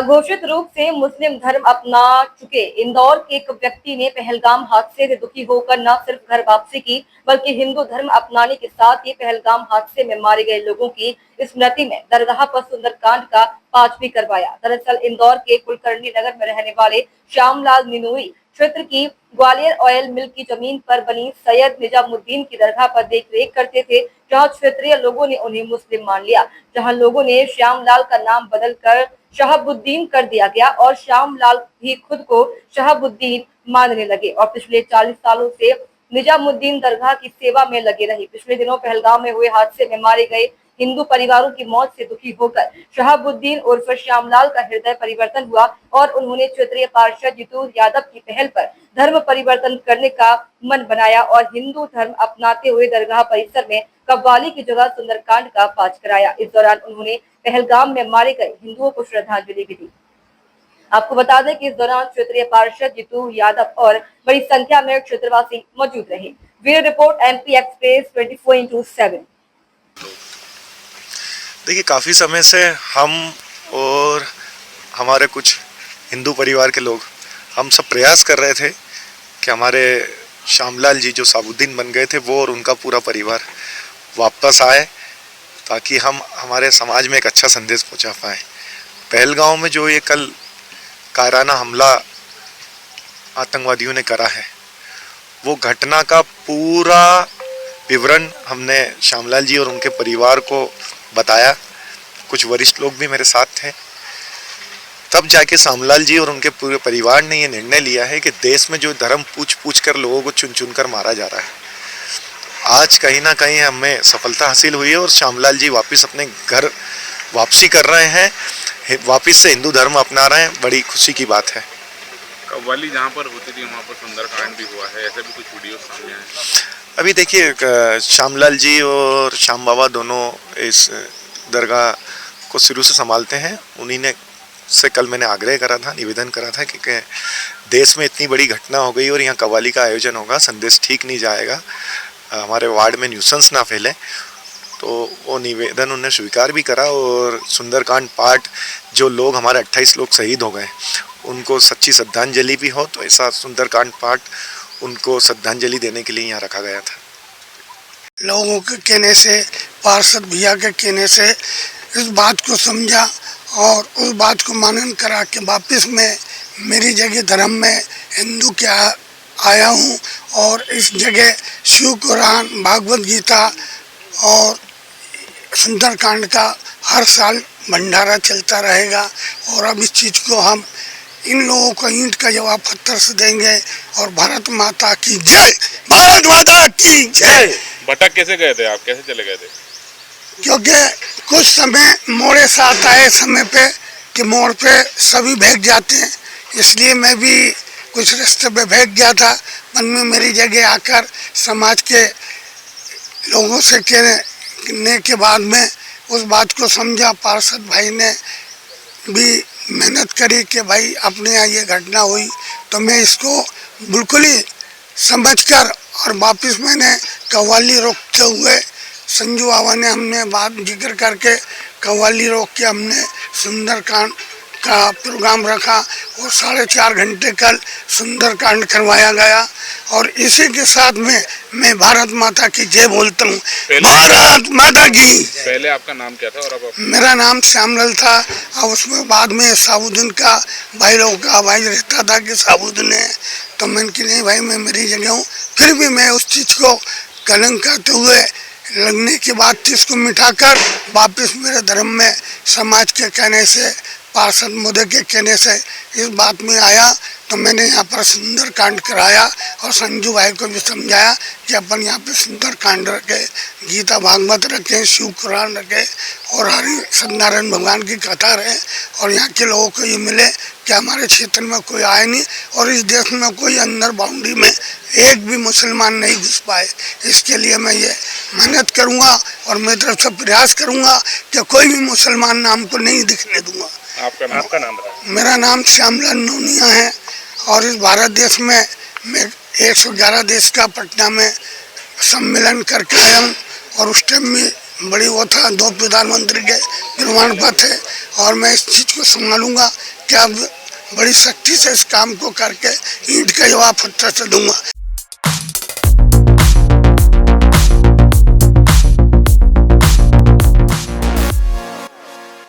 अघोषित रूप से मुस्लिम धर्म अपना चुके इंदौर के एक व्यक्ति ने पहलगाम हादसे से दुखी होकर न सिर्फ घर वापसी की, बल्कि हिंदू धर्म अपनाने के साथ ही पहलगाम हादसे में मारे गए लोगों की स्मृति में दरगाह पर सुंदरकांड का पाठ भी करवाया। दरअसल इंदौर के कुलकर्णी नगर में रहने वाले श्यामलाल निनोई क्षेत्र की ग्वालियर ऑयल मिल की जमीन पर बनी सैयद निजामुद्दीन की दरगाह पर देखरेख करते थे, जहां क्षेत्रीय लोगों ने उन्हें मुस्लिम मान लिया। जहां लोगों ने श्यामलाल का नाम बदलकर शहाबुद्दीन कर दिया गया और श्यामलाल भी खुद को शहाबुद्दीन मानने लगे और पिछले 40 सालों से निजामुद्दीन दरगाह की सेवा में लगे रहे। पिछले दिनों पहलगाम में हुए हादसे में मारे गए हिंदू परिवारों की मौत से दुखी होकर शहाबुद्दीन उर्फ श्यामलाल का हृदय परिवर्तन हुआ और उन्होंने क्षेत्रीय पार्षद जितू यादव की पहल पर धर्म परिवर्तन करने का मन बनाया और हिंदू धर्म अपनाते हुए दरगाह परिसर में कव्वाली की जगह सुंदरकांड का पाठ कराया। इस दौरान उन्होंने पहलगाम में मारे गए हिंदुओं को श्रद्धांजलि भी दी। आपको बता दें कि इस दौरान क्षेत्रीय पार्षद जितू यादव और बड़ी संख्या में क्षेत्रवासी मौजूद रहे। Bureau report MP express 24/7। देखिए, काफ़ी समय से हम और हमारे कुछ हिंदू परिवार के लोग हम सब प्रयास कर रहे थे कि हमारे श्यामलाल जी जो शहाबुद्दीन बन गए थे वो और उनका पूरा परिवार वापस आए, ताकि हम हमारे समाज में एक अच्छा संदेश पहुंचा पाएँ। पहलगाम में जो ये कल कायराना हमला आतंकवादियों ने करा है, वो घटना का पूरा विवरण हमने श्यामलाल जी और उनके परिवार को बताया। कुछ वरिष्ठ लोग भी मेरे साथ थे। तब जाके श्यामलाल जी और उनके पूरे परिवार ने ये निर्णय लिया है कि देश में जो धर्म पूछ कर लोगों को चुन चुन कर मारा जा रहा है, आज कहीं ना कहीं हमें सफलता हासिल हुई है और श्यामलाल जी वापस अपने घर वापसी कर रहे हैं, वापस से हिंदू धर्म अपना रहे हैं। बड़ी खुशी की बात है। कव्वाली जहाँ पर होती थी वहाँ पर सुंदरकांड भी हुआ है, ऐसे भी कुछ वीडियो सामने आए। अभी देखिए, श्यामलाल जी और श्याम बाबा दोनों इस दरगाह को शुरू से संभालते हैं। उन्हीं ने से कल मैंने आग्रह करा था, निवेदन करा था कि देश में इतनी बड़ी घटना हो गई और यहाँ कव्वाली का आयोजन होगा, संदेश ठीक नहीं जाएगा, हमारे वार्ड में न्यूसेंस ना फैले। तो वो निवेदन उन्हें स्वीकार भी करा और सुंदरकांड पाठ जो लोग हमारे 28 लोग शहीद हो गए उनको सच्ची श्रद्धांजलि भी हो, तो ऐसा सुंदरकांड पाठ उनको श्रद्धांजलि देने के लिए यहाँ रखा गया था। लोगों के कहने से, पार्षद भैया के कहने से इस बात को समझा और उस बात को मानन करा कि वापस मैं मेरी जगह धर्म में हिंदू के आया हूँ और इस जगह शिव कुरान, भागवत गीता और सुंदरकांड का हर साल भंडारा चलता रहेगा। और अब इस चीज़ को हम इन लोगों को ईंट का जवाब पत्थर से देंगे। और भारत माता की जय, भारत माता की जय। भटक कैसे गए थे आप, कैसे चले गए थे? क्योंकि कुछ समय मोड़े साथ आए समय पे कि मोड़ पे सभी भाग जाते हैं, इसलिए मैं भी कुछ रास्ते पे भाग गया था। मन में मेरी जगह आकर समाज के लोगों से कहने के बाद में उस बात को समझा। पार्षद भाई ने भी मेहनत करी कि भाई अपने यहाँ ये घटना हुई तो मैं इसको बिल्कुल ही समझकर और वापस मैंने कव्वाली रोकते हुए संजू बाबा ने हमने बात जिक्र करके कव्वाली रोक के हमने सुंदरकांड का प्रोग्राम रखा और 4.5 घंटे कल सुंदरकांड करवाया गया। और इसी के साथ में मैं भारत माता की जय बोलता हूँ। भारत माता की। पहले आपका नाम क्या था? और अब मेरा नाम श्यामलाल था और उसमें बाद में शहाबुद्दीन का भाई लोगों का आवाज़ रहता था कि शहाबुद्दीन है, तो मैंने कि नहीं भाई मैं मेरी जगह हूँ। फिर भी मैं उस चीज़ को कलंक करते हुए लगने के बाद इसको मिटाकर वापस मेरे धर्म में समाज के कहने से, पार्षद महोदय के कहने से इस बात में आया तो मैंने यहाँ पर सुंदरकांड कराया और संजू भाई को भी समझाया कि अपन यहाँ पे सुंदरकांड रखे, गीता भागवत रखें, शिव कुरान रखे और हरि सत्यनारायण भगवान की कथा रहे और यहाँ के लोगों को ये मिले कि हमारे क्षेत्र में कोई आए नहीं और इस देश में कोई अंदर बाउंड्री में एक भी मुसलमान नहीं घुस पाए। इसके लिए मैं ये मेहनत करूँगा और मेरी तरफ से प्रयास करूँगा कि कोई भी मुसलमान नाम को नहीं दिखने दूँगा। आपका नाम? मेरा नाम श्यामलाल नोनिया है और इस भारत देश में मैं 111 देश का पटना में सम्मेलन करके आया हूँ और उस टाइम में बड़ी वो था, 2 प्रधानमंत्री के प्रमाण पत्र है और मैं इस चीज़ को संभालूंगा कि अब बड़ी सख्ती से इस काम को करके ईंट का जवाब पत्थर से दूंगा।